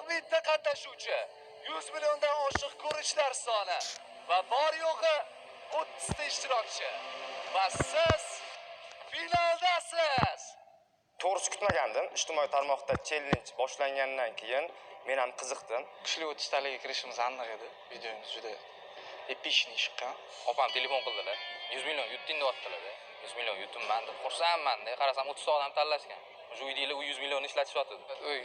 bitta qatnashuvchi, 100 milliondan oshiq ko'rishlar soni va bor yo'g'i 30 ta ishtirokchi. Va siz finaldasiz. To'g'risi kutmagandim. Ijtimoiy tarmoqda challenge boshlangandan keyin men ham qiziqdim. Kuchli 30 talarga kirishimiz aniq edi. Videomiz juda epishniy chiqqan. Opam telefon qildilar. 100 million yutding deyaptilar. 100 million yutibman deb xursandman-da. Qarasam 30 ta odam tanlashgan. Shu uydagilar u 100 millionni ishlatishyapti.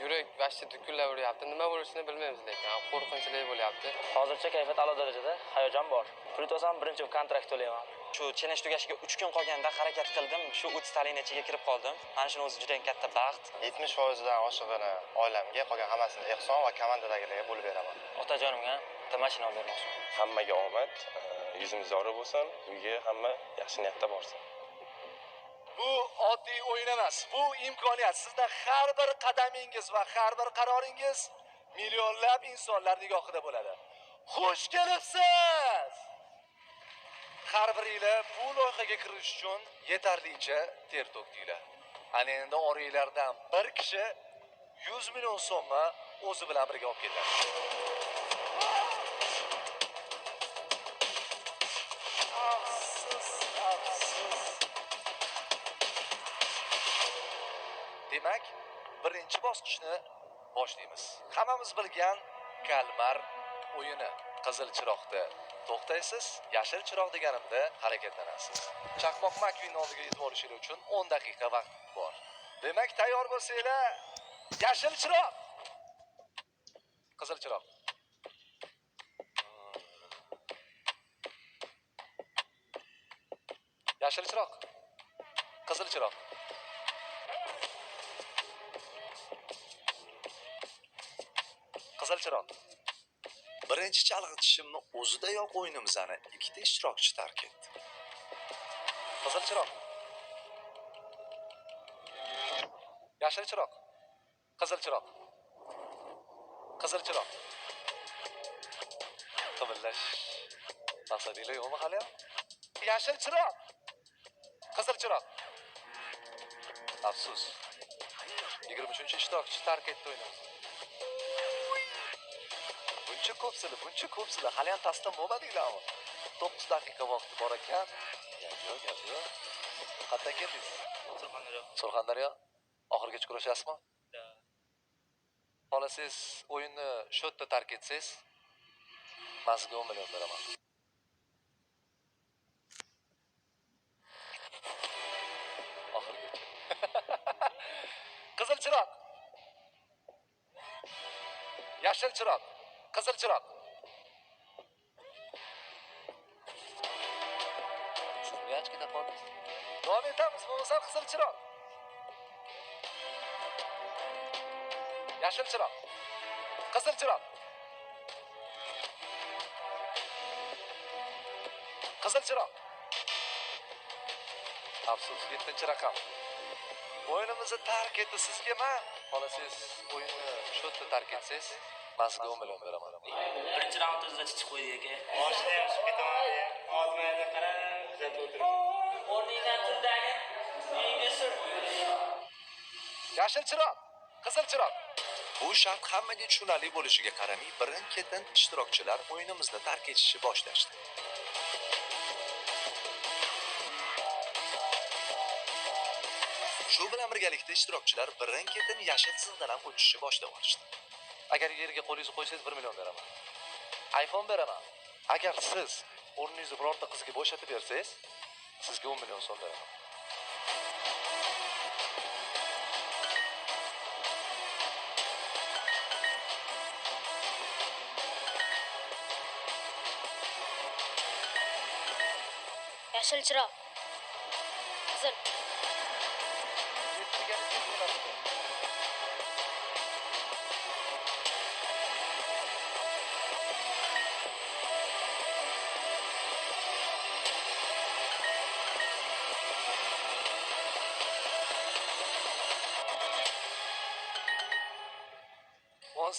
Yurak vashti dukunlab uryapti. Nima bo'lishini bilmaymiz lekin qo'rqinchli bo'lyapti. Hozircha kayfiyat a'lo darajada, hayajon bor. Pul to'sam birinchi kontrakt to'layman. Shu challenge tugashiga 3 kun qolganda harakat qildim. Shu 30 taning ichiga kirib qoldim. Mana shuni o'zi juda katta baxt. 70% dan oshig'ini oilamga, qolgan hammasini Ehson va komandadagilarga bo'lib beraman. Otajonimga bitta mashina olib bermoqchiman. Hammaga omad, yuzimiz yorug' bo'lsin, uyga hamma yaxshi niyatda borsin. Bu oddiy o'yin emas. Bu imkoniyat. Sizda har bir qadamingiz va har bir qaroringiz millionlab insonlar nigohida bo'ladi. Xush kelibsiz. Har biringlar bu loyihaga kirish uchun yetarlicha ter to'kdinglar. Ana endi oranglardan bir kishi 100 million so'mni o'zi bilan birga olib ketadi. Demak, birinchi bosqichni boshlaymiz. Hammamiz bilgan kalmar o'yini. Qizil chiroqda to'xtaysiz, yashil chiroq deganimda harakatlanasiz. Chaqmoq makvinning oldiga yetib olishingiz uchun 10 daqiqa vaqt bor. Demak, tayyor bo'lsanglar, yashil chiroq. Qizil chiroq. Yashil chiroq. Qizil chiroq. Qizil chiroq. Birinchi chalg'itishimni o'zidayoq o'yinimizni ikkita ishtirokchi tark etdi. Qizil chiroq. Yashil chiroq. Qizil chiroq. Qizil chiroq. Qivillash. Maqsadinglar yo'qmi hali ham? Yashil chiroq. Qizil chiroq. Afsus. 23-ishtirokchi tark etdi o'yinimizni. Buncha ko'psizlar, hali ham taslim bo'lmadinglarmi? 9 daqiqa vaqti bor ekan. Yo'q. Qayerdan keldingiz? Surxondaryo. Oxirigacha kurashasizmi? Xohlasangiz o'yinni shu yerda tark etsangiz, men sizga 10 million beraman. Oxirigacha. Qizil chiroq. Yashil chiroq. Qizil chiroq. Siz niyach ketib qoldingiz? Davom etamiz, bo'lmasa qizil chiroq. Yashil chiroq. Qizil chiroq. Qizil chiroq. Afsus, 7-raqam. O'yinimizni tark etdi sizga men. Xohlasangiz o'yinni shu yerda tark etsangiz, men sizga 10 million beraman. Birinchi raundimizda chiqib qo'ydik aka. Boshida ham chiqib ketaman. Ozmayda qarab, kuzatib o'tiraman. O'rningdan turdagi uyingga sur. Yashil chiroq, qizil chiroq. Bu shart hammaga tushunarli bo'lishiga qaramay, birin-ketin ishtirokchilar o'yinimizni tark etishni boshlashdi. Shu bilan birgalikda ishtirokchilar birin-ketin yashil zildadan o'tishni boshlab olishdi. Agar yerga qo'lingizni qo'ysangiz 1 million beraman. iPhone beraman. Agar siz o'rningizni birorta qizga bo'shatib bersangiz, sizga 10 million so'm beraman. Yashil chiroq. Qizil.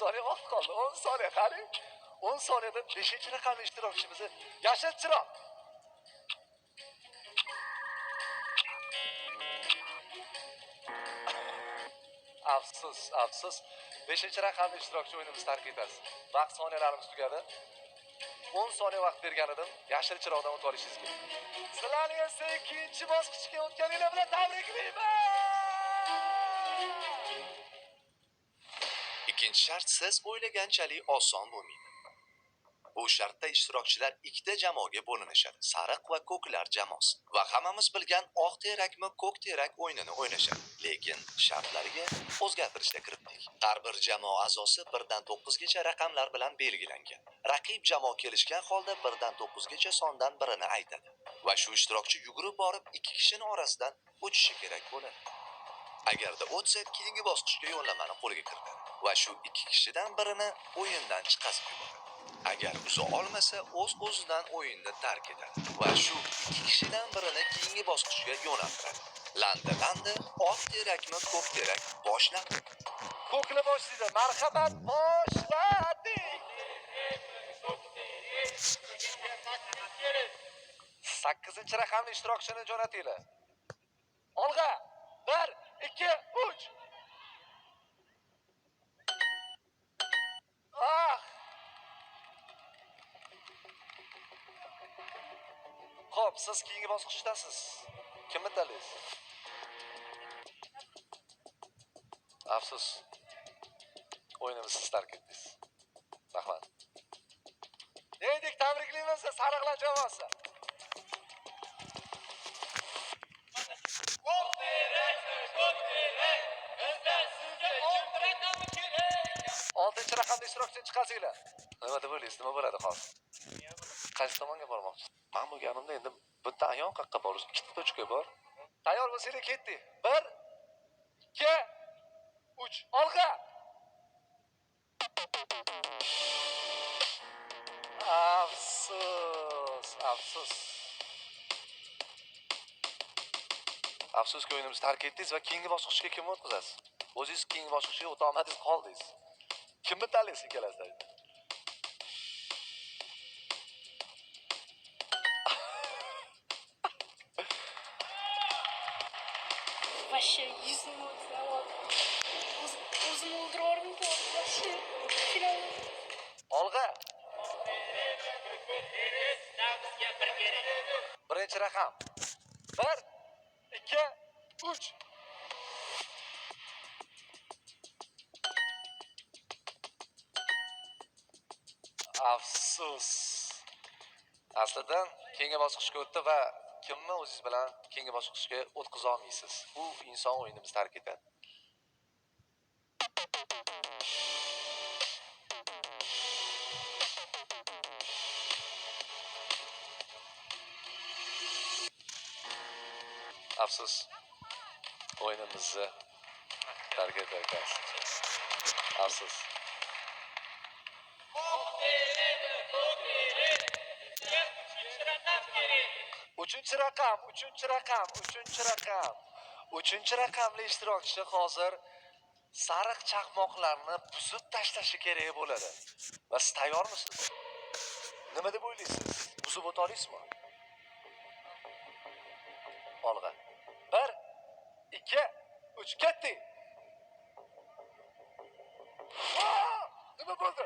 soniya vaqt qoldi. 10 soniya qarang. 10 soniyada 5-raqamli ishtirokchimizni yashil chiroq. Afsus, afsus. 5-raqamli ishtirokchi o'yinimizni tark etasiz. Vaqt soniyalarimiz tugadi. 10 soniya vaqt bergan edim. Yashil chiroqdan o'tib olishingiz kerak. Sizlarni esa ikkinchi bosqichga o'tganinglar bilan tabriklayman. Ikkinchi shart siz o'ylaganchalik oson bo'lmaydi. Bu shartda ishtirokchilar ikkita jamoaga bo'linishadi. Sariq va ko'klar jamoasi. Va hammamiz bilgan oq terakmi, ko'k terak o'yinini o'ynashadi. Lekin shartlariga o'zgartirishlar kiritdik. Har bir jamoa a'zosi 1 dan 9 gacha raqamlar bilan belgilangan. Raqib jamoa kelishgan holda 1 dan 9 gacha sondan birini aytadi. Va shu ishtirokchi yugurib borib 2 kishining orasidan o'tishi kerak bo'ladi. Agarda o'tsa, keyingi bosqichga yo'llanmani qo'lga kiritadi va shu 2 kishidan birini o'yindan chiqazib yuboradi. Agar uza olmasa, o'z-o'zidan o'yinni tark etadi va shu 2 kishidan birini keyingi bosqichga yo'naltiradi. Landa, oq terakmi, ko'k terak boshlandi. Ko'kli boshlaydi. Marhamat, boshladik. 8-raqamli ishtirokchini jo'natinglar. Olg'a. 1, 2, 3. Xo'p, siz keyingi bosqichdasiz. Kimni tanlaysiz? Afsus. O'yinimizni siz tark etdingiz. Rahmat. Deydik, tabriklaymiz sariqlar jamoasi. Oltinchi raqamli ishtirokchini chiqasinglar. Nima deb o'ylaysiz? Nima bo'ladi hozir? Qaysi tomonga bormoqchisiz? Men bo'lganimda endi bitta ayon qaqqa borish, ikkita tochka bor. Tayyor bo'lsanglar ketdik. 1, 2, 3. Olg'a. Afsus, afsus. Afsuski o'yinimizni tark etdingiz va keyingi bosqichga kimni o'tkazasiz? O'zingiz keyingi bosqichga o'ta olmadingiz, qoldingiz. Kimni tanlaysiz ikkalasida? Вообще, yüzümü o'zimni o'ldirib вообще. Olg'a. Birinchi raqam. 1, 2, 3. Afsus. Aslidan keyingi bosqichga o'tdi va kimni o'zingiz bilan keyingi bosqichga o'tkaza olmaysiz. Bu inson o'yinimizni tark etadi. Afsus. O'yinimizni tark etayotgansiz. Afsus. Uchinchi raqamli ishtirokchi hozir sariq chaqmoqlarni buzib tashlashi kerak bo'ladi. Va siz tayyormisiz? Nima deb o'ylaysiz? Buzib o'ta olasizmi? Olg'a. 1, 2, 3 ketdik. Nima bo'ldi?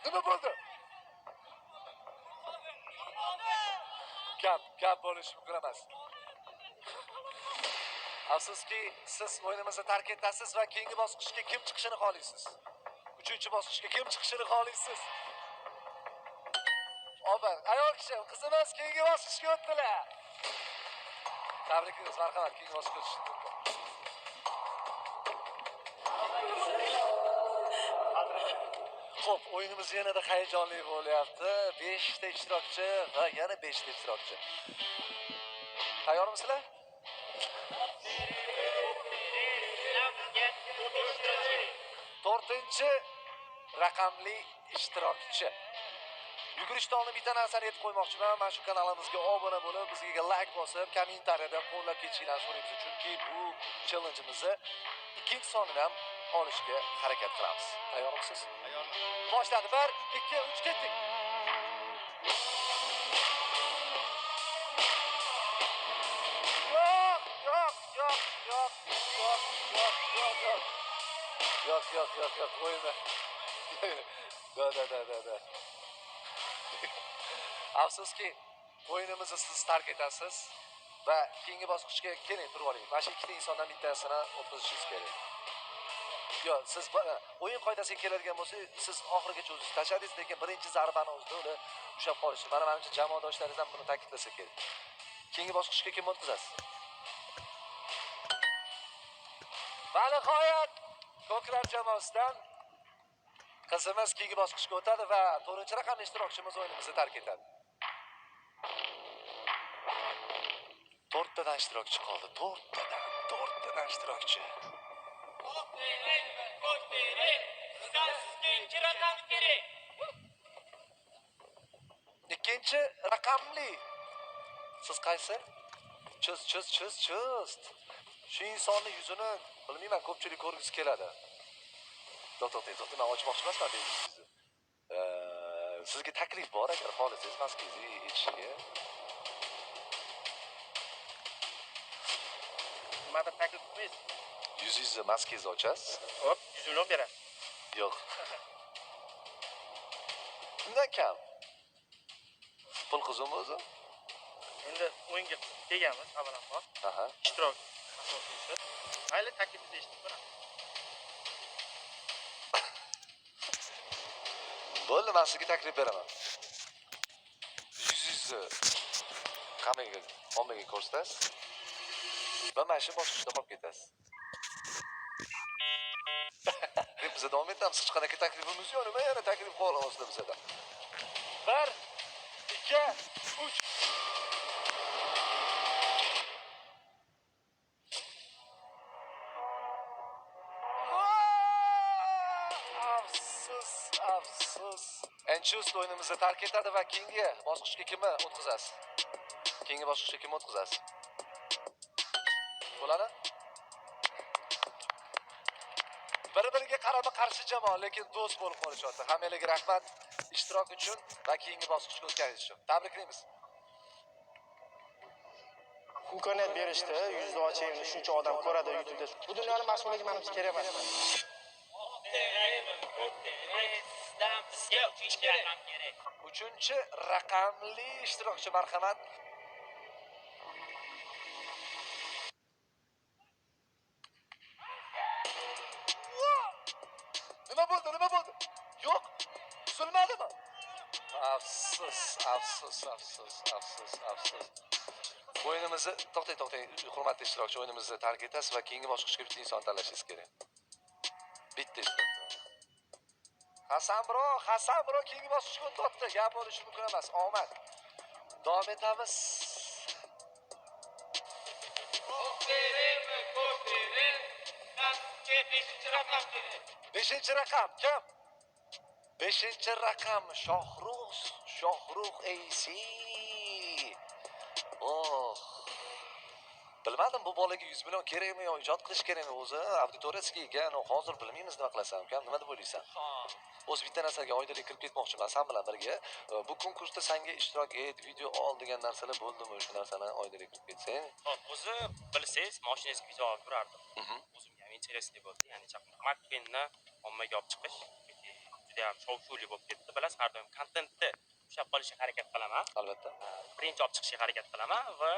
Nima bo'ldi? Gap bo'lishi mumkin emas. Afsuski, siz o'yinimizni tark etasiz va keyingi bosqichga kim chiqishini xohlaysiz? 3-bosqichga kim chiqishini xohlaysiz? Oba, ayol kishi, qizimiz keyingi bosqichga o'tdilar. Tabriklaymiz, marhamat, keyingi bosqichga o'tishdi. Xo'p, o'yinimiz yanada hayajonli bo'lyapti. 5 ta ishtirokchi va yana 5 ta ishtirokchi. Tayyormisizlar? To'rtinchi raqamli ishtirokchi. Yugurishda oldin bitta narsani aytib qo'ymoqchiman. Mana shu kanalimizga obuna bo'lib, bizga like bosib, kommentariyada qo'llab ketishingizni so'raymiz. Chunki bu challenge'imizni ikkinchi sonini ham olishga harakat qilamiz. Tayyormisiz? Tayyorman. Boshladi. 1, 2, 3 ketdik. Yo'q. O'yinda. Da. Afsuski, o'yinimizni siz tark etasiz va keyingi bosqichga keling, turib oling. Mana shu ikkita insondan bittasini o'tkazishingiz kerak. Yo, siz o'yin qoidasiga keladigan bo'lsak, siz oxirigacha o'zingiz tashladingiz, lekin birinchi zarbani o'zida ular ushlab qolishi. Mana menimcha jamoadoshlaringiz ham buni ta'kidlasa kerak. Keyingi bosqichga kim o'tkazasiz? Va nihoyat ko'klar jamoasidan qizimiz keyingi bosqichga o'tadi va 4-raqamli ishtirokchimiz o'yinimizni tark etadi. 4 tadan ishtirokchi qoldi. 4 tadan ishtirokchi. Ikkinchi raqamli. Siz qaysi? Chust. Shu insonni yuzini bilmayman, ko'pchilik ko'rgisi keladi. To'xtang, men ochmoqchi emasman deysiz. Sizga taklif bor agar xohlasangiz maskangizni yechishiga. Nimada taklif qilmaysiz? Yuzingizni maskangizni ochasiz. Hop, 100 million berasiz. Yo'q. Undan kam. Pul qizim o'zi. Endi o'yinga kelganmiz, avvalambor. Aha. Ishtirok asosiysi. Mayli, taklifingizni eshitib ko'raman. Bo'ldi, men sizga taklif beraman. Yuzingizni hammaga ko'rsatasiz. Va mana shu bosqichda qolib ketasiz. Biz davom etamiz. Hech qanaqa taklifimiz yo'q. Nima yana taklif qo'yamiz bizda? 1, 2, 3. Afsus. Enchust o'yinimizni tark etadi va keyingi bosqichga kimni o'tkazasiz? Keyingi bosqichga kimni o'tkazasiz? Bo'ladi? Bir-biriga qarama-qarshi jamoa, lekin do'st bo'lib qolishyapti. Hammalarga rahmat ishtirok uchun va keyingi bosqichga o'tkazish uchun. Tabriklaymiz. Imkoniyat berishdi, yuzni ochaymi, shuncha odam ko'radi YouTube'da. Bu dunyoning mas'ulligi menimcha kerak emas. Uchinchi raqamli ishtirokchi, marhamat. Nima bo'ldi? Yo'q. Uzilmadimi? Afsus. O'yinimizni to'xtang, hurmatli ishtirokchi, o'yinimizni tark etasiz va keyingi bosqichga bitta inson tanlashingiz kerak. Bitta ishtirokchi. Hasan bro keyingi bosqichga o'tyapti. Gap bo'lishi mumkin emas. Omad. Davom etamiz. Beshinchi raqam kim? 5-raqam Shohrux AC. Bilmadim, bu bolaga 100 million kerakmi yo ijod qilish kerakmi o'zi? Auditoriyasiga ega, hozir bilmaymiz nima qilasan, ukam. Nima deb o'ylaysan? O'zi bitta narsaga oydinlik kirib ketmoqchiman sen bilan birga. Bu konkursda senga ishtirok et, video ol degan narsalar bo'ldimi? Shu narsani oydinlik kirib ketsang. O'zi bilsangiz, mashinangizga video olib turardim. O'zimga ham interesli bo'ldi. Ya'ni chaqmoq Makvinni ommaga olib chiqish juda ham shov-shuvli bo'lib ketdi. Bilasiz, har doim kontentni ushlab qolishga harakat qilaman. Albatta. Birinchi olib chiqishga harakat qilaman va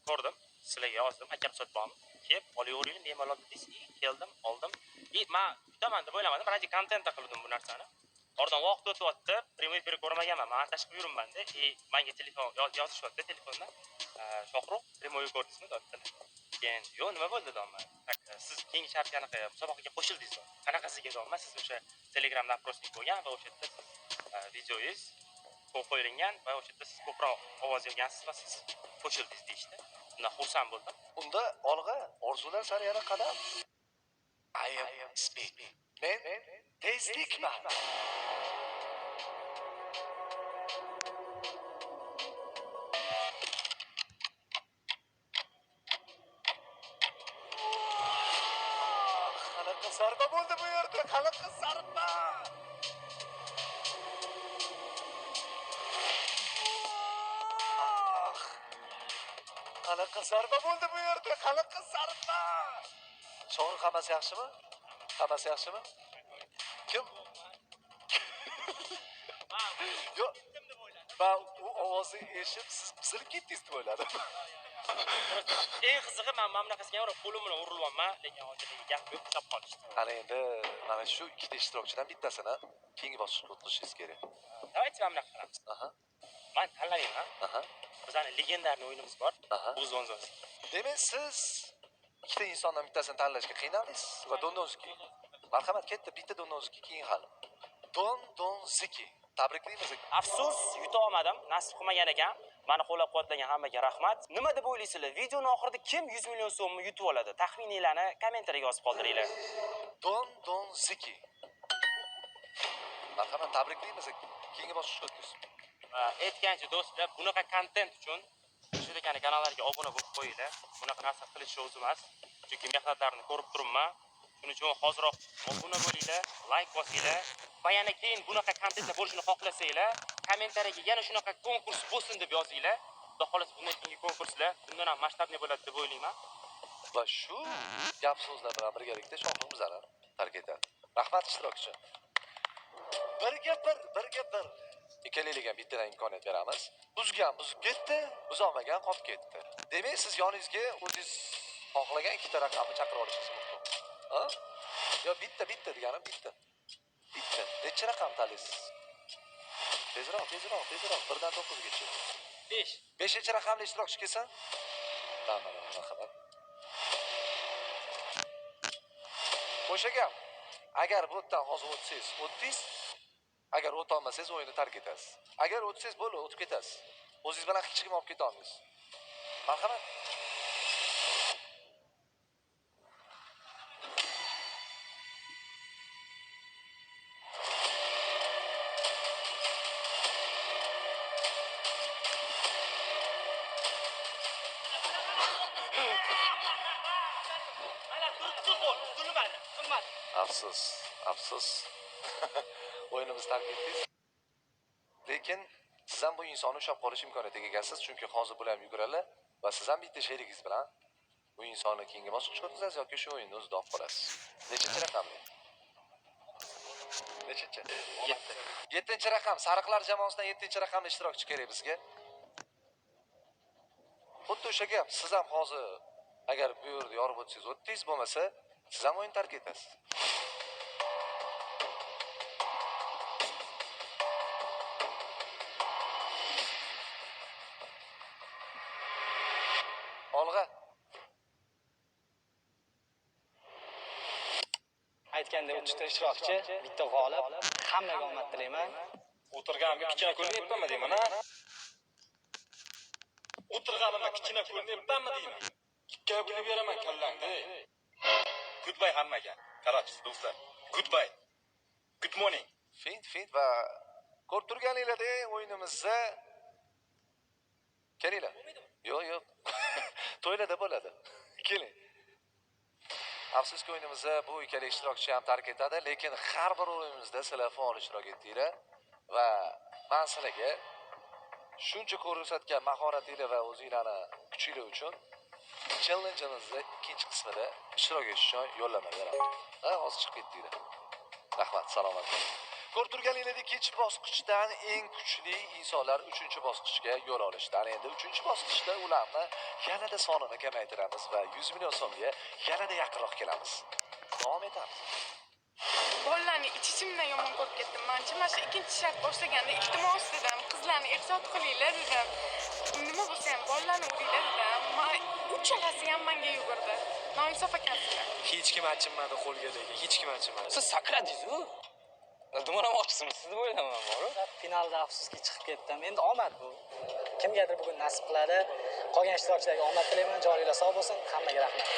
ko'rdim, sizlarga yozdim, akam sotmoqmi? Kelib, olaveringlar, bemalol dedingiz. Keldim, oldim. Men kutaman deb o'ylamadim, birinchi kontentda qildim bu narsani. Oradan vaqt o'tyapti, prямой efir ko'rmaganman. Men tashqi yuribman-da, menga telefon yozishyapti telefondan. Shohrux, prямой ko'rdingizmi debdilar. Keyin, "Yo'q, nima bo'ldi?" dedim. Siz keyingi shartga anaqa musobaqaga qo'shildingiz. Qanaqasiga dedim, siz o'sha Telegramda oprosnik bo'lgan va o'sha yerda videoyingiz qo'yilgan va o'sha yerda siz ko'proq ovoz yozgansiz va siz qo'shildingiz deyishdi. Bundan xursand bo'ldim. Unda olg'a, orzular sari yana qadam. I am speak. Men tezlikman. qanaqa zarba bo'ldi bu yerda? Qanaqa zarba? Sho'rni hammasi yaxshimi? Hammasi yaxshimi? Kim? Yo'q. Ben u ovozni eshitib siz qisilib ketdingiz deb o'yladim. Eng qizig'i men mana bunaqasiga ham qo'lim bilan urilyapman, lekin hozirgi gap yo'q, ushlab qolishdi. Ana endi mana shu ikkita ishtirokchidan bittasini keyingi bosqichga o'tkazishingiz kerak. Давайте mana bunaqa qilamiz. Aha. Men tanlayman. Aha. Bizning legendarniy o'yinimiz bor. Aha. Bu zonzon. Demak, siz ikkita insondan bittasini tanlashga qiynaldingiz va Dondonski. Marhamat, ketdi, bitta Dondonski keyin hali. Dondonski. Tabriklaymiz. Afsus, yuta olmadim. Nasib qilmagan ekan. Meni qo'llab-quvvatlagan hammaga rahmat. Nima deb o'ylaysizlar? Videoning oxirida kim 100 million so'mni yutib oladi? Taxmininglarni kommentariyaga yozib qoldiringlar. Dondonski. Marhamat, tabriklaymiz. Keyingi bosqichga o'tamiz. Aytgancha do'stlar, bunaqa kontent uchun Shirikani kanallariga obuna bo'lib qo'yinglar. Bunaqa narsa qilish o'zi emas. Chunki mehnatlarini ko'rib turibman. Shuning uchun hoziroq obuna bo'linglar, like bosinglar va yana keyin bunaqa kontentlar bo'lishini xohlasanglar, kommentariyaga yana shunaqa konkurs bo'lsin deb yozinglar. Xudo xohlasa bundan keyingi konkurslar bundan ham masshtabli bo'ladi deb o'ylayman. Va shu gap so'zlar bilan birgalikda shohimizni tark etadi. Rahmat ishtirokchi. Birga bir. Ikkaligiga bittadan imkoniyat beramiz. Buzgan buzib ketdi, buzolmagan qolib ketdi. Demak, siz yoningizga o'zingiz xohlagan ikkita raqamni chaqirib olishingiz mumkin. Ha? Yo bitta deganim bitta. Bitta. Necha raqam tanlaysiz? Tezroq. 1dan 9gacha. 5. 5-raqamli ishtirokchi kelsin. Marhamat. O'sha gap. Agar bu yerdan hozir o'tsangiz, agar o'ta olmasangiz o'yinni tark etasiz. Agar o'tsangiz bo'ldi, o'tib ketasiz. O'zingiz bilan hech kim olib keta olmaysiz. Marhamat. Afsus. O'yinimizni tark etdingiz. Lekin siz ham bu insonni ushlab qolish imkoniyatiga egasiz, chunki hozir bular ham yuguradi va siz ham bitta sherigingiz bilan bu insonni keyingi bosqichga o'tkazasiz yoki shu o'yinni o'zida olib qolasiz. Nechinchi raqamli? Nechinchi? 7. Raqam. Sariqlar jamoasidan 7-raqamli ishtirokchi kerak bizga. Xuddi o'sha gap. Siz ham hozir agar bu yerda yorib o'tsangiz o'tdingiz, bo'lmasa siz ham o'yin tark etasiz. Olg'a. Aytgandek 3 ishtirokchi, bitta g'olib, hammaga omad tilayman. O'tirganimga kichkina ko'rinyapmanmi deyman, ha? O'tirganimga kichkina ko'rinyapmanmi deyman. Ikkiga bo'lib beraman kallangni. Goodbye hammaga. Qarabsiz do'stlar. Goodbye. Good morning. Fint va ko'rib turganinglardek o'yinimizda kelinglar. Yo'q. To'ylarda bo'ladi. Keling. Afsuski o'yinimizda bu ikkala ishtirokchi ham tark etadi, lekin har bir o'yinimizda sizlar faol ishtirok etdinglar va men sizlarga shuncha ko'rsatgan mahoratinglar va o'zinglarni kuchinglar uchun challenge'imizning ikkinchi qismida ishtirok etish uchun yo'llanma beraman. Hozir chiqib ketdinglar. Rahmat, salomat bo'ling. Ko'rib turganinglardek, ikkinchi bosqichdan eng kuchli insonlar 3-bosqichga yo'l olishdi. Ana endi 3-bosqichda ularni yanada sonini kamaytiramiz va 100 million so'mga yanada yaqinroq kelamiz. Davom etamiz. Bolalarni ichimdan yomon ko'rib ketdim. Mencha mana shu ikkinchi shart boshlaganda iltimos dedim, qizlarni ehtiyot qilinglar dedim. Nima bo'lsa ham bolalarni uringlar dedim. Uchalasi ham menga yugurdi. Noinsof ekansizlar. Hech kim achinmadi qo'lgadagi, hech kim achinmadi. Siz sakradingiz-ku. Dumalamoqchisizmi? Siz deb o'ylayman bor. Finalda afsuski chiqib ketdim. Endi omad bu. Kimgadir bugun nasib qiladi. Qolgan ishtirokchilarga omad tilayman. Joninglar sog' bo'lsin. Hammaga rahmat.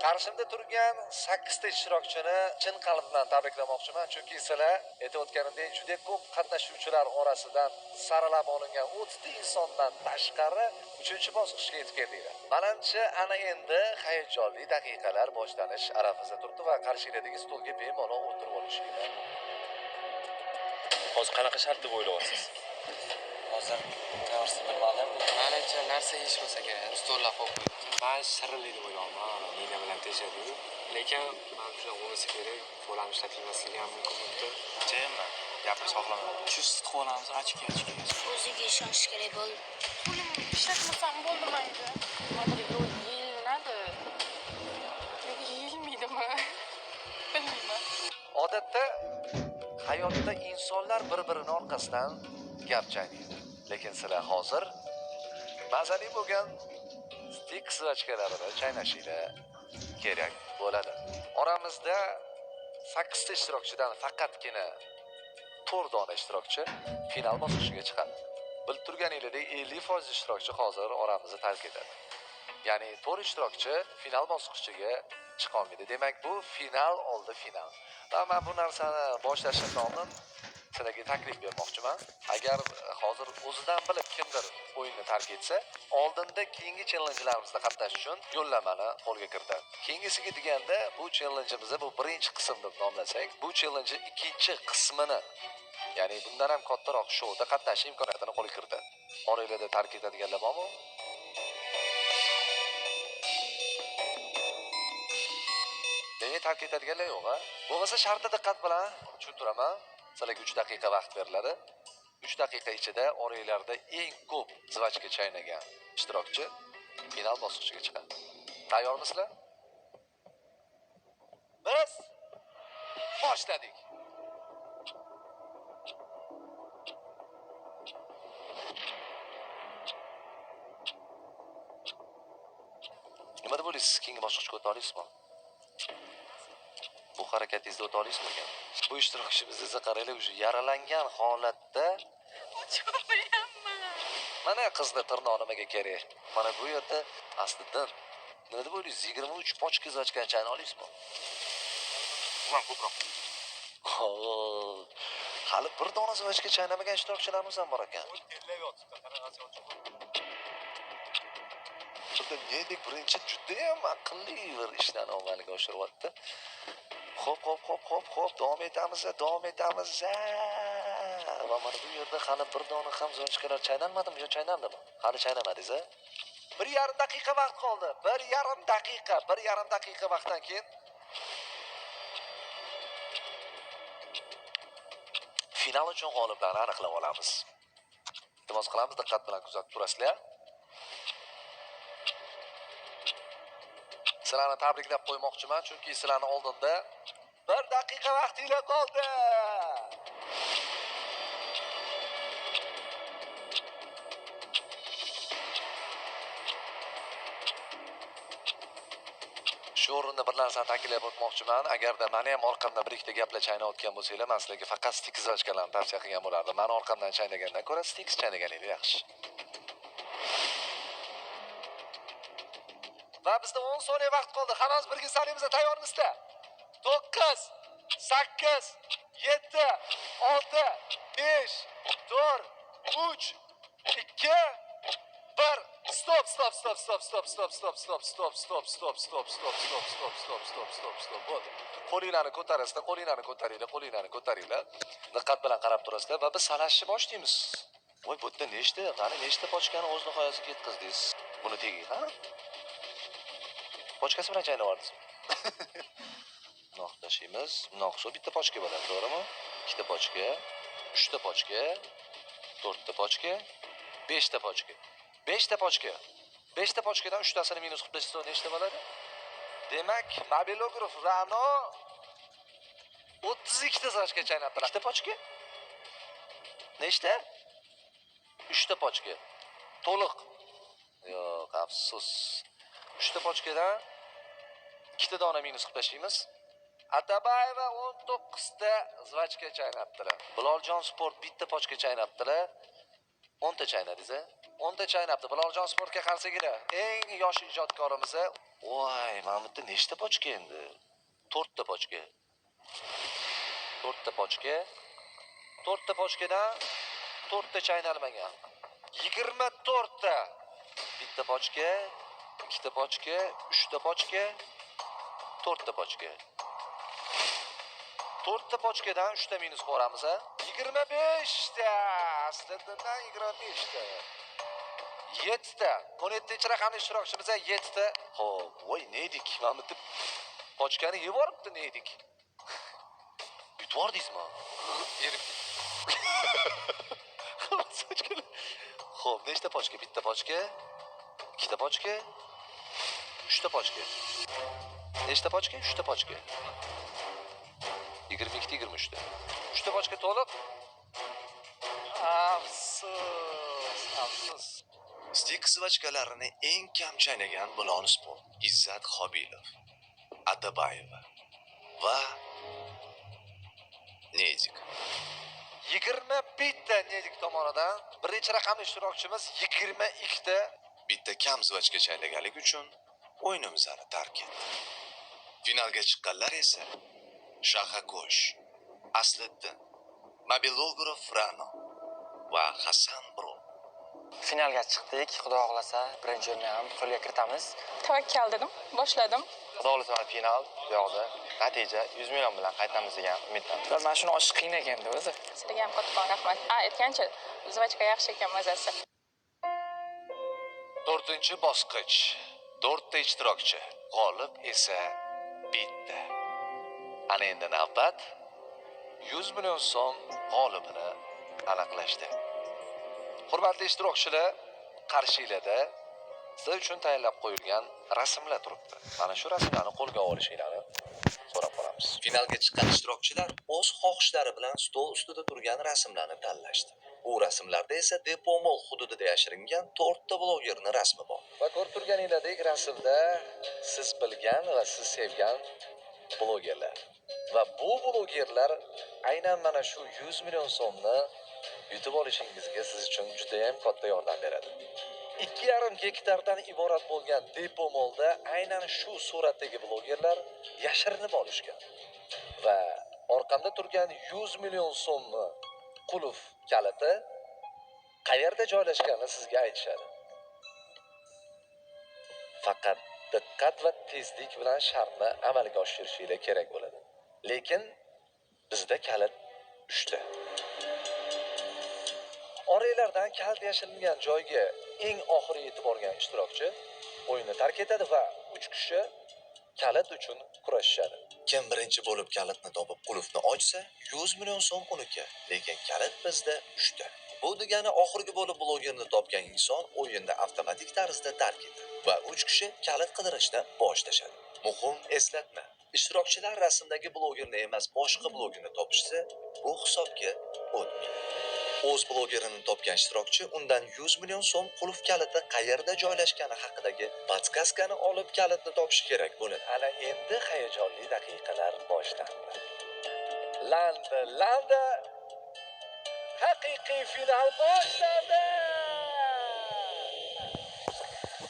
Qarshimda turgan 8 ta ishtirokchini chin qalbimdan tabriklamoqchiman, chunki sizlar aytayotganimdek juda ko'p qatnashuvchilar orasidan saralab olingan 30 ta insondan tashqari 3-bosqichga yetib keldinglar. Manimcha ana endi hayajonli daqiqalar boshlanish arafasida turibdi va qarshinglardagi stolga bemalol o'tirib olishinglar. Hozir qanaqa shart deb o'ylayapsiz? hozir tayyorsiz bilmadim. Manimcha narsa yeyish bo'lsa kerak, stollar qo'yib qo'yibdi. Men shirinlik deb o'ylayapman. Nina bilan tejadi. Lekin men shunaqa bo'lmasa kerak. Qo'lam ishlatilmasligi ham mumkin bo'libdi. Jayman. Gapni saqlamayman. Shu issiq olamiz, ochki. O'ziga ishonish kerak bo'ldi. Qo'lim ishlatmasam bo'ldi menga. Madrigo yeyiladi. Nega yeyilmaydimi? Bilmayman. Odatda hayotda insonlar bir-birini orqasidan gap chaynaydi. Lekin sizlar hozir mazali bo'lgan stik sirachkalarida chaynashinglar kerak bo'ladi. Oramizda 8 ta ishtirokchidan faqatgina 4 dona ishtirokchi final bosqichiga chiqadi. Bilib turganingizdek 50% ishtirokchi hozir oramizni tark etadi. Ya'ni 4 ishtirokchi final bosqichiga chiqa olmaydi. Demak, bu final oldi final. Va men bu narsani boshlashdan oldin sizlarga taklif bermoqchiman. Agar hozir o'zidan bilib kimdir o'yinni tark etsa, oldinda keyingi challenjlarimizda qatnashish uchun yo'llanmani qo'lga kiritadi. Keyingisiga deganda bu challenjimizni bu birinchi qism deb nomlasak, bu challenji ikkinchi qismini, ya'ni bundan ham kattaroq shouda qatnashish imkoniyatini qo'lga kiritadi. Oranglarda tark etadiganlar bormi? Nega tark etadiganlar yo'q, ha? Bo'lmasa shartda diqqat bilan tushuntiraman. Sizlarga 3 daqiqa vaqt beriladi. 3 daqiqa ichida oranglarda eng ko'p zvachka chaynagan ishtirokchi final bosqichiga chiqadi. Tayyormisizlar? Biz boshladik. Nima deb o'ylaysiz? Keyingi bosqichga o'ta olasizmi? Bu harakatingizda o'ta olasizmi ekan? Bu ishtirokchimizni qaranglar, o'sha yaralangan holatda mana qizni tirnoq nimaga kerak? Mana bu yerda aslida nima deb o'ylaysiz? 23 pochka zachgan chayna olasizmi? Men ko'proq. Hali bir dona zachga chaynamagan ishtirokchilarimiz ham bor ekan. Xuddi nedik birinchi judayam aqlli bir ishlarni amalga oshiryapti. Xo'p, davom etamiz. Va mana bu yerda hali bir dona ham zochkalar chaynalmadimi yo chaynaldimi? Hali chaynamadingiz, a? 1,5 daqiqa vaqt qoldi. 1,5 daqiqa vaqtdan keyin final uchun g'oliblarni aniqlab olamiz. Iltimos qilamiz, diqqat bilan kuzatib turasizlar. Sizlarni tabriklab qo'ymoqchiman, chunki sizlarning oldinda 1 daqiqa vaqtinglar qoldi. Shu o'rinda bir narsani ta'kidlab o'tmoqchiman. Agarda meni ham orqamdan bir ikkita gaplar chaynayotgan bo'lsanglar, men sizlarga faqat stik zachkalarni tavsiya qilgan bo'lardim. Meni orqamdan chaynagandan ko'ra stik chaynaganingiz yaxshi. Va bizda 10 soniya vaqt qoldi. Hammamiz birga sanaymiz, tayyormizda? 9, 8, 7, 6, 5, 4, 3, 2, 1. Stop. Bo'ldi. Qo'linglarni ko'taringlar. Diqqat bilan qarab turasizlar va biz sanashni boshlaymiz. Voy, bu yerda nechta pochkani o'z nihoyasiga yetkazdingiz? Buni teging, ha? Pochkasi bilan chaynayapsiz. Bunoq tashlaymiz. Bunoq so bitta pochka bo'ladi, to'g'rimi? 2 ta pochka, 3 ta pochka, 4 ta pochka, 5 ta pochka. 5 ta pochka. 5 ta pochkadan 3 tasini minus qilib tashlasa nechta bo'ladi? Demak, mobilograf Rano 32 ta zachka chaynabdilar. 2 ta pochka? Nechta? 3 ta pochka. To'liq. Yo'q, afsus. 3 ta pochkadan 2 ta dona minus qilib tashlaymiz. Atabayeva 19 ta zvachka chaynabdilar. Biloljon Sport bitta pochka chaynabdilar. 10 ta chaynadingiz, a? 10 ta chaynabdi. Biloljon Sportga qarsagilar. Eng yosh ijodkorimiz. Voy, mana bu yerda nechta pochka endi? 4 ta pochka. 4 ta pochka. 4 ta pochkadan 4 ta chaynalmagan. 24 ta. Bitta pochka, 2 ta pochka, 3 ta pochka, 4 ta pochka. 4 ta pochkadan 3 ta minus ko'ramiz a. 25 ta. Aslida 25 ta. 7 ta. 17-chi raqamli ishtirokchimiz 7 ta. Xo'p, voy nedik. Mana bitta pochkani yeb boribdi nedik. Yutib yordingizmi? Xo'p, nechta pochka? Bitta pochka, ikkita pochka, 3 ta pochka. Nechta pochka? 3 ta pochka. 22 23 ta. 3 ta pochka to'liq. Afsus. Stik qizvachkalarini eng kam chaynagan Bulon Sport, Izzat Xobilov, Atabayeva va Nedik. 21 ta nedik tomonidan birinchi raqamli ishtirokchimiz 22 ta. Bitta kam zvachka chaylaganlik uchun o'yinimizni tark etdi. Finalga chiqqanlar esa Shahakosh, Asliddin, Mobilograf Frano va Hasan Bro. Finalga chiqdik. Xudo xohlasa, birinchi o'rinni ham qo'lga kiritamiz. Tavakkal dedim, boshladim. Xudo xohlasa mana final bu yoqda natija 100 million bilan qaytamiz degan umiddaman. Mana shuni ochiq qiyin ekanda o'zi. Sizlarga ham kattakon rahmat. Aytgancha, zvachka yaxshi ekan, mazasi. 4-bosqich. 4 ta ishtirokchi. G'olib esa bitta. Ana endi navbat 100 million so'm g'olibini aniqlashdi. Hurmatli ishtirokchilar, qarshilarda sizlar uchun tayyorlab qo'yilgan rasmlar turibdi. Mana shu rasmlarni qo'lga olishinglarni so'rab qolamiz. Finalga chiqqan ishtirokchilar o'z xohishlari bilan stol ustida turgan rasmlarni tanlashdi. Bu rasmlarda esa Depo Mall hududida yashiringan 4 ta blogerning rasmi bor. Va ko'rib turganingizdek rasmda siz bilgan va siz sevgan blogerlar. Va bu blogerlar aynan mana shu 100 million so'mni yutib olishingizga siz uchun juda ham katta yordam beradi. 2,5 gektardan iborat bo'lgan Depo Mallda aynan shu suratdagi blogerlar yashirinib olishgan. Va orqamda turgan 100 million so'mni qulf kaliti qayerda joylashganini sizga aytishadi. Faqat diqqat va tezlik bilan shartni amalga oshirishingiz kerak bo'ladi. Lekin bizda kalit 3 ta. Oraylardan kalit yashiringan joyga eng oxiri yetib borgan ishtirokchi o'yinni tark etadi va 3 kishi kalit uchun kurashishadi. Kim birinchi bo'lib kalitni topib qulfni ochsa, 100 million so'm uniki. Lekin kalit bizda 3 ta. Bu degani oxirgi bo'lib blogerni topgan inson o'yinni avtomatik tarzda tark etadi va 3 kishi kalit qidirishdan boshlashadi. Muhim eslatma. Ishtirokchilar rasmdagi blogerni emas, boshqa blogerni topishsa, bu hisobga o'tmaydi. O'z blogerini topgan ishtirokchi undan 100 million so'm qulf kaliti qayerda joylashgani haqidagi podskazkani olib kalitni topishi kerak bo'ladi. Ana endi hayajonli daqiqalar boshlandi. Landa haqiqiy final boshlandi.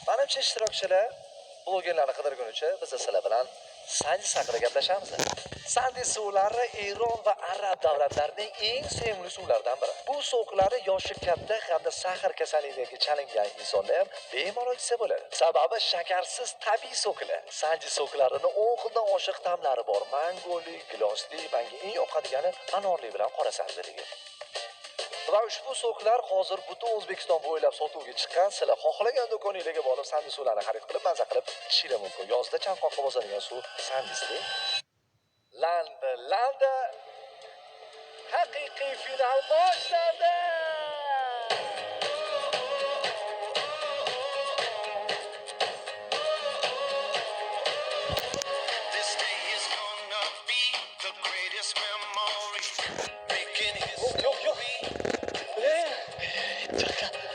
Manimcha ishtirokchilar blogerlarni qidirgunicha biz sizlar bilan Sandis haqida gaplashamiz. Sandis suvlari Eron va Arab davlatlarining eng sevimli suvlaridan biri. Bu sovuqlari yoshi katta hamda sahr kasalligiga chalingan insonlar ham bemalol ichsa bo'ladi. Sababi shakarsiz tabiiy so'klar. Sandis so'klarini 10 xildan oshiq ta'mlari bor. Mangoli, gilosli, menga eng yoqadigani anorli bilan qora sabzaligi. Va ushbu so'klar hozir butun O'zbekiston bo'ylab sotuvga chiqqan. Sizlar xohlagan do'koningizga borib Sandis suvlarini xarid qilib mazza qilib ichishingiz mumkin. Yozda chanqoqqa bosadigan suv Sandisli. Landa haqiqiy final boshlandi. This day is gonna be the greatest memory. Making history.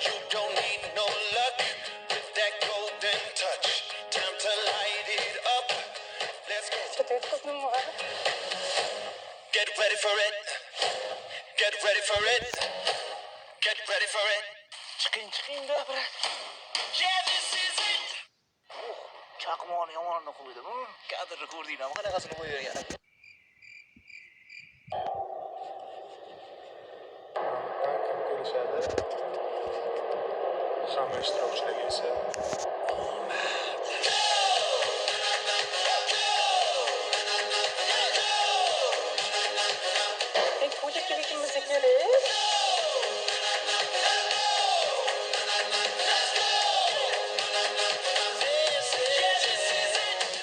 You don't need no luck with that golden touch. Time to light it up. Let's go. Get ready for it. Get ready for it. Get ready for it. Chiqing da, brat. Yeah, this is it. Chaqmoni yomonini qo'ydim. Kadrni ko'rdinglarmi? Qanaqasini qo'ygan? Kim ko'rishadi? Hamma ishtirokchilarga esa Bu yerga bekimizga kerak.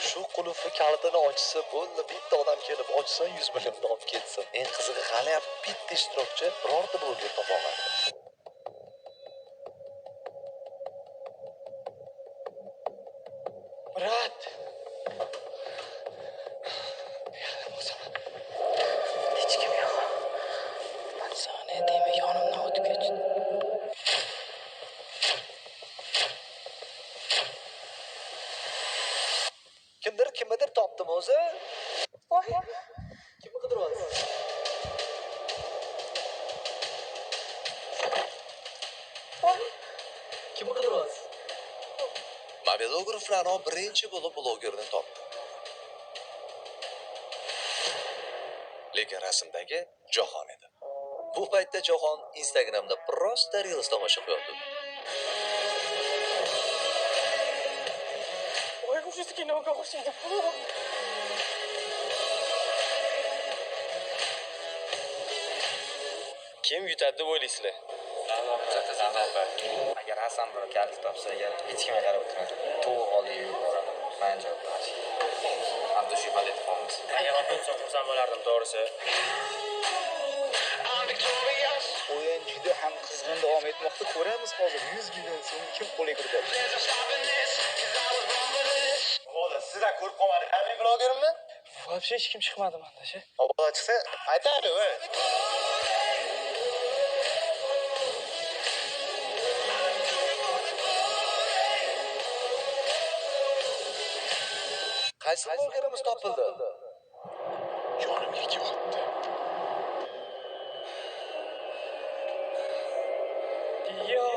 Shu qulfni kalitini ochsa bo'ldi, bitta odam kelib ochsa 100 millionni olib ketsin. Eng qizig'i hali ham bitta ishtirokchi birorta bloger topa olmadi. Brat. Hech kim yo'q. Sana deymi yonimdan o'tib ketdi. Kimnidir topdim o'zi. Voy, Kimni qidiryapsiz? voy. Kimni qidiryapsiz? Mobilograf Ra'no birinchi bo'lib blogerni topdi. Lekin rasmdagi Jahon edi. Bu paytda Jahon Instagramda prosta reels tomosha qildi. Voy, ujus kinoga o'xshaydi bu. Kim yutadi deb o'ylaysizlar? Agar Hasan bir kalit topsa, agar hech kimga qarab o'tiradi, to'g'ri olib yuboradi. Men javob berdim. Hamda shu valet qolmas. Agar olsam xursand bo'lardim, to'g'risi. O'yin juda ham qizg'in davom etmoqda. Ko'ramiz hozir 100 million so'm kim qo'liga kiritadi. Bo'ldi, sizlar ko'rib qolmadingiz. Qanday blogermi? Вообще hech kim chiqmadi manda, shu. Obola chiqsa, aytadi, voy. Qaysi blogerimiz topildi? Yonimga kelyapti. Yo.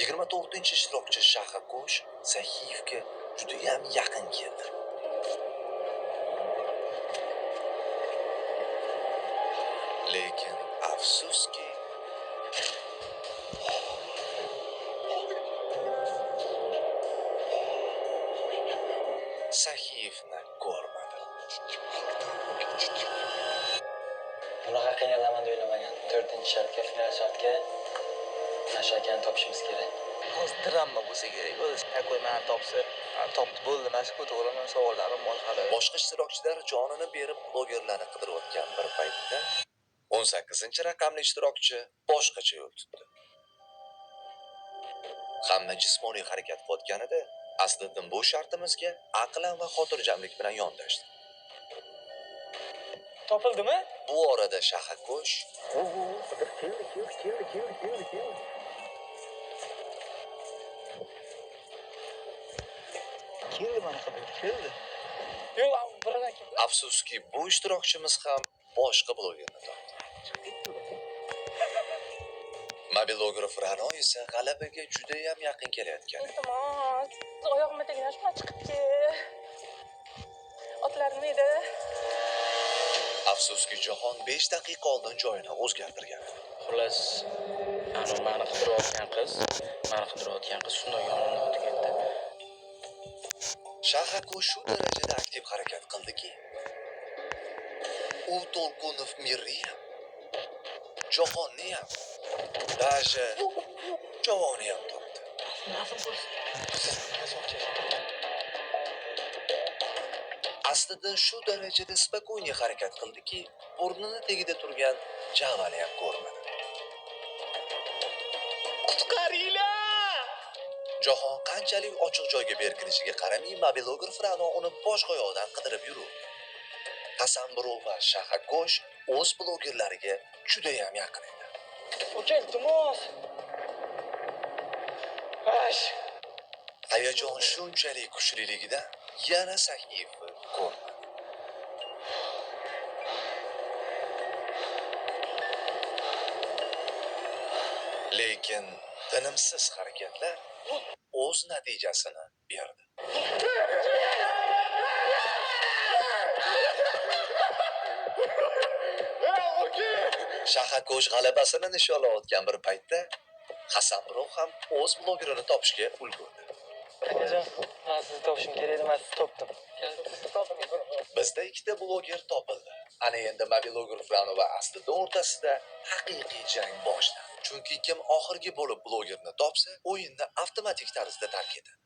24-ishtirokchi Shahakosh Sahiyevga juda ham yaqin keldi. Lekin afsuski Sahiyevni ko'rmadi. Bunaqa qiynalaman deb o'ylamagan. 4-shartga, final shartga Mashakani topishimiz kerak. Hozir drama bo'lsa kerak. O'zi takoy meni topsa, topdi bo'ldi, mana shu ko'taraman savollarim bor hali. Boshqa ishtirokchilar jonini berib blogerlarni qidirayotgan bir paytda 18-raqamli ishtirokchi boshqacha yo'l tutdi. Hamma jismoniy harakat qilayotganida Asliddin bu shartimizga aqlan va xotirjamlik bilan yondashdi. Topildimi? Bu orada Shahakosh Keldi mana qidirib, keldi. Yo'q, birodan kim? afsuski bu ishtirokchimiz ham boshqa blogerni topdi. Mobilograf Ra'no esa g'alabaga juda ham yaqin kelayotgan. Iltimos, oyog'imga tegina shuna chiqib ket. Otlarim edi. Afsuski Jahon 5 daqiqa oldin joyini o'zgartirgan. Xullas, ana meni qidirayotgan qiz shunday yonimdan o'tib ketdi. Shahakosh shu darajada aktiv harakat qildiki, u To'lqinov Mirri ham, Jahonni ham, даже Javonni ham topdi. Aslida shu darajada spakoyniy harakat qildiki, burnini tagida turgan Javani ham ko'rmadi. Qutqaringlar! Jahon qanchalik ochiq joyga berkinishiga qaramay, mobilograf Ra'no uni boshqa yoqdan qidirib yurdi. Hasanburov va Shahakosh o'z blogerlariga juda ham yaqin edi. Uka, iltimos. Ash. Hayajon shunchalik kuchliligidan yana Sahiyevni ko'rmadi. Lekin tinimsiz harakatlar o'z natijasini berdi. Shahakosh g'alabasini nishonlayotgan bir paytda Hasanburov ham o'z blogerini topishga ulgurdi. akajon, sizni topishim kerak edi, men sizni topdim. Bizda ikkita bloger topildi. Ana endi mobilograflarni va aslida o'rtasida haqiqiy jang boshlandi. Chunki kim oxirgi bo'lib blogerni topsa, o'yinni avtomatik tarzda tark etadi.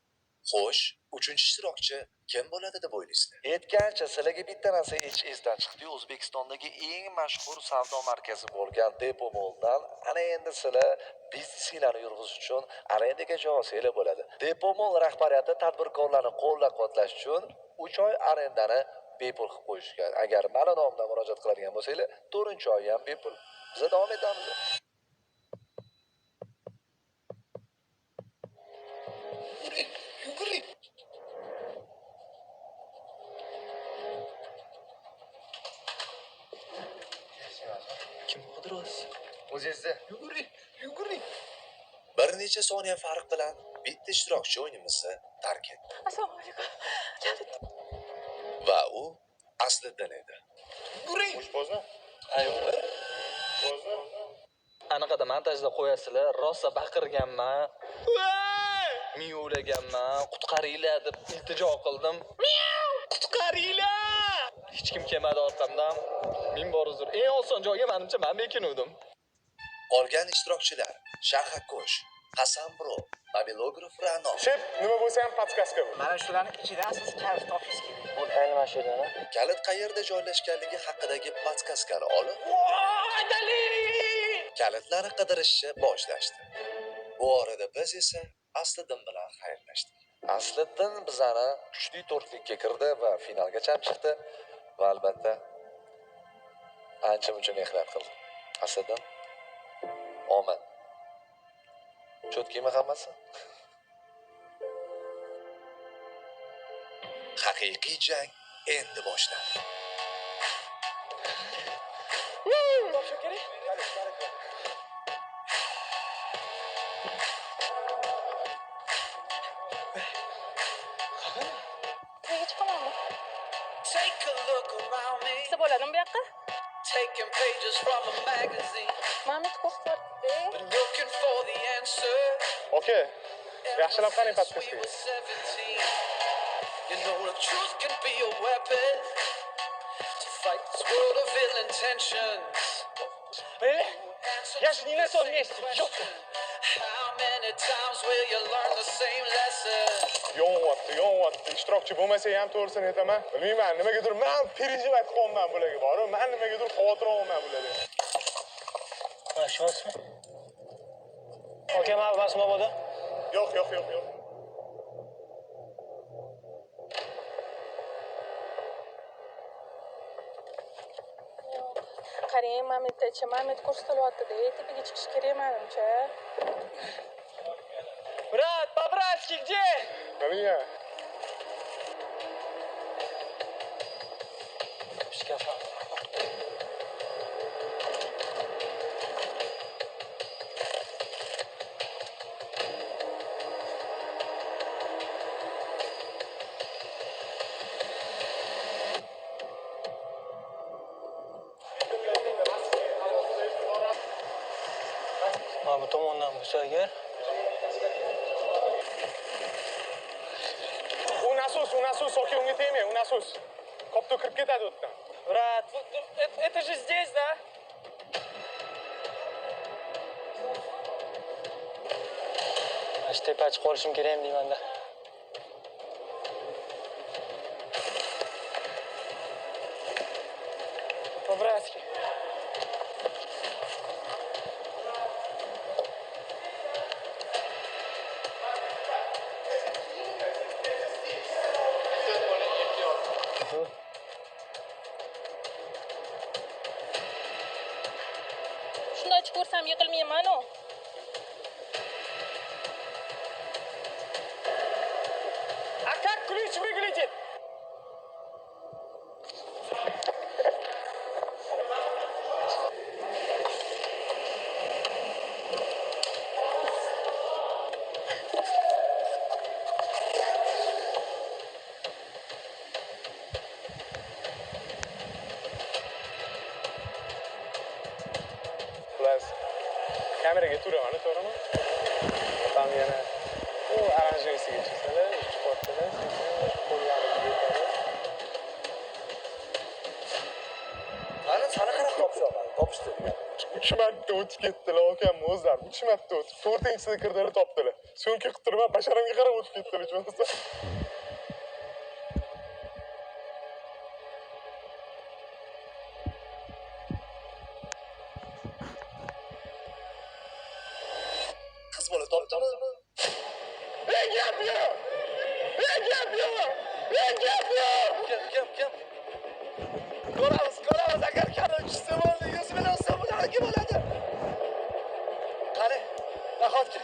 Xo'sh, 3-ishtirokchi kim bo'ladi deb o'ylaysizlar? Aytgancha sizlarga bitta narsa esdan chiqdi. O'zbekistondagi eng mashhur savdo markazi bo'lgan Depo Malldan ana endi sizlar biznesinglarni yurg'izish uchun arendaga joy olsanglar bo'ladi. Depo Mall rahbariyati tadbirkorlarni qo'llab-quvvatlash uchun 3 oy arendani bepul qilib qo'yishgan. Agar mana nomdan murojaat qiladigan bo'lsanglar, 4-oy ham bepul. Biz davom etamiz. Yuguring. Kim qidiryapsiz? O'zingizni. Yuguring. Bir necha soniya farq bilan bitta ishtirokchi o'yinimizni tark etdi. Assalomu alaykum. Va u Asliddin edi. Mushbozni? Anaqada montajda qo'yasizlar, rosa baqirganman. Miyovlaganman, qutqaringlar deb iltijo qildim. Qutqaringlar! Hech kim kelmadi orqamdan. Ming bor uzr. Eng oson joyga menimcha men bekinuvdim. Qolgan ishtirokchilar: Shahakosh, Hasanbro, mobilograf Ra'no. Shep, nima bo'lsa ham podskaska bu. Mana shularning ichida siz kalit topishingiz kerak. Bu qayerda mashina? Kalit qayerda joylashganligi haqidagi podkaskani olib, kalitlarni qidirishni boshlashdi. Bu orada biz esa Asliddin bilan xayrlashdik. Asliddin bizani kuchli to'rtlikka kirdi va finalgacha chiqdi va albatta ancha-muncha mehnat qildi. Asliddin omad. Cho'tkimi hammasi? Haqiqiy jang endi boshlandi. Topishim kerak. Nega chiqamanmi? Take a look around me, Siz bo'ladimi bu yoqqa? taking pages from a magazine, Mamit ko'rsatdi. been looking for the answer. Okay. Yaxshilab qarang Since we podkaskaga. were 17, you know the truth can be a weapon to fight this world of ill intentions. Я же не на том месте, ёпта. How many times will you learn the same lesson? Yonyapti. Ishtirokchi bo'lmasa ham to'g'risini aytaman. Bilmayman, nimagadir men переживать qilyapman bularga borib, men nimagadir xavotir olaman bularga. Mana shunisi. Okay, mana bas mabodo. Yo'q. Qarang, Mamit ko'rsatilyapti-da. Tepaga chiqish kerak menimcha. Brat, по-братски где? Nima? Shkafa. Mana bu tomondan bo'lsa agar Unasus, soki unga tegmang, unasus. Qopda kirib ketadi o'tdan. Брат, это же здесь, да? Mana tepaga chiqib olishim kerak deyman-da. По-братски. Shuni ochib ko'rsam yiqilmayman-ku. А как ключ выглядит? Xullas, kameraga turaman, to'g'rimi? Tam yana aranjesiga chiqsalar, uch qo'llar qo'llariga yetadi. Mana sana qarab topishyapman. Topishdi degan. 3 marta o'tib ketdilar akam o'zlari. 3 marta o'tib, 4-inchisida kirdilar, topdilar. So'nggi qilib turib, basharamga qarab o'tib ketdilar, cho'nsa. Qiz bola topdimi? Ey gap yo'q! Ey gap yo'q! Ey gap yo'q! Kim? Ko'ramiz, agar kanalchisi bo'ldi, 100 million so'm bularga bo'ladi. Qani, nahotki?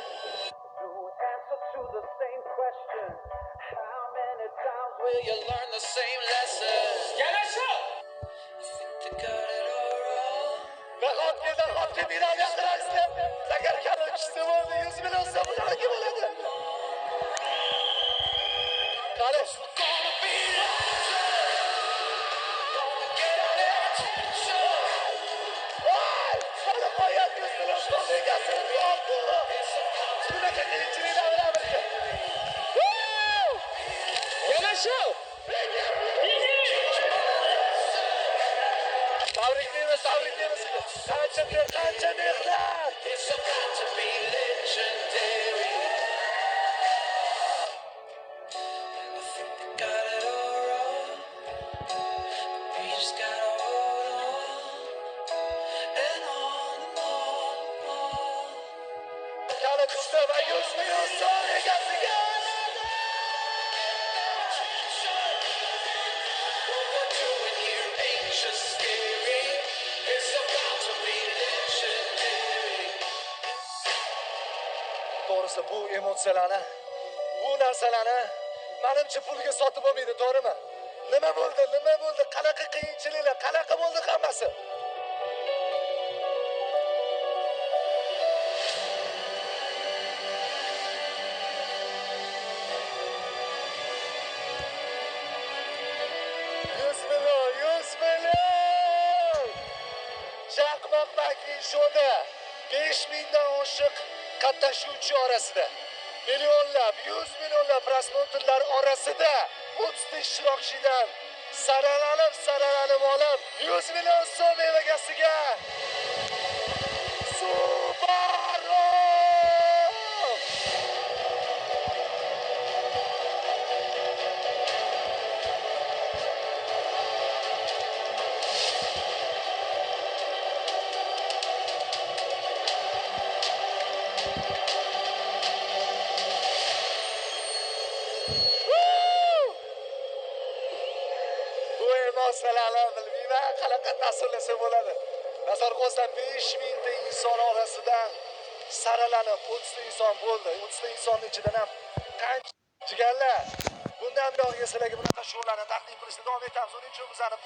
Will you learn the same lessons? Nahotki Milan yaqinlashdi. Agar kanalchisi bo'ldi, 100 million so'm bularga bo'ladi. Qani, Tabriklaymiz. Qancha mehnat! It's about to be legendary. And I think they got it all wrong. We just gotta hold on and on and on. Qani tushdi va 100 million so'm egasiga. What we're doing here ain't just scary. It's about to be legendary. To'g'risi bu emotsiyalarni, bu narsalarni menimcha pulga sotib bo'lmaydi, to'g'rimi? Nima bo'ldi? Qanaqa qiyinchiliklar, qanaqa bo'ldi hammasi? Chaqmoqdagi sho'da 5000 dan oshiq qatnashuvchi orasida millionlab, 100 millionlab prosmotrlar orasida 30 ta ishtirokchidan saralanib olib 100 million so'm egasiga Subaru! Masalan, bilmayman, qanaqa tasvirlasa bo'ladi. Nazar qo'ysan 5000 ta inson orasidan saralanib 30 ta inson bo'ldi. 30 ta insonning ichidan ham qancha chiganlar. Bundan buyon sizlarga bunaqa shoularni taqdim qilishda davom etamiz. Uning uchun bizani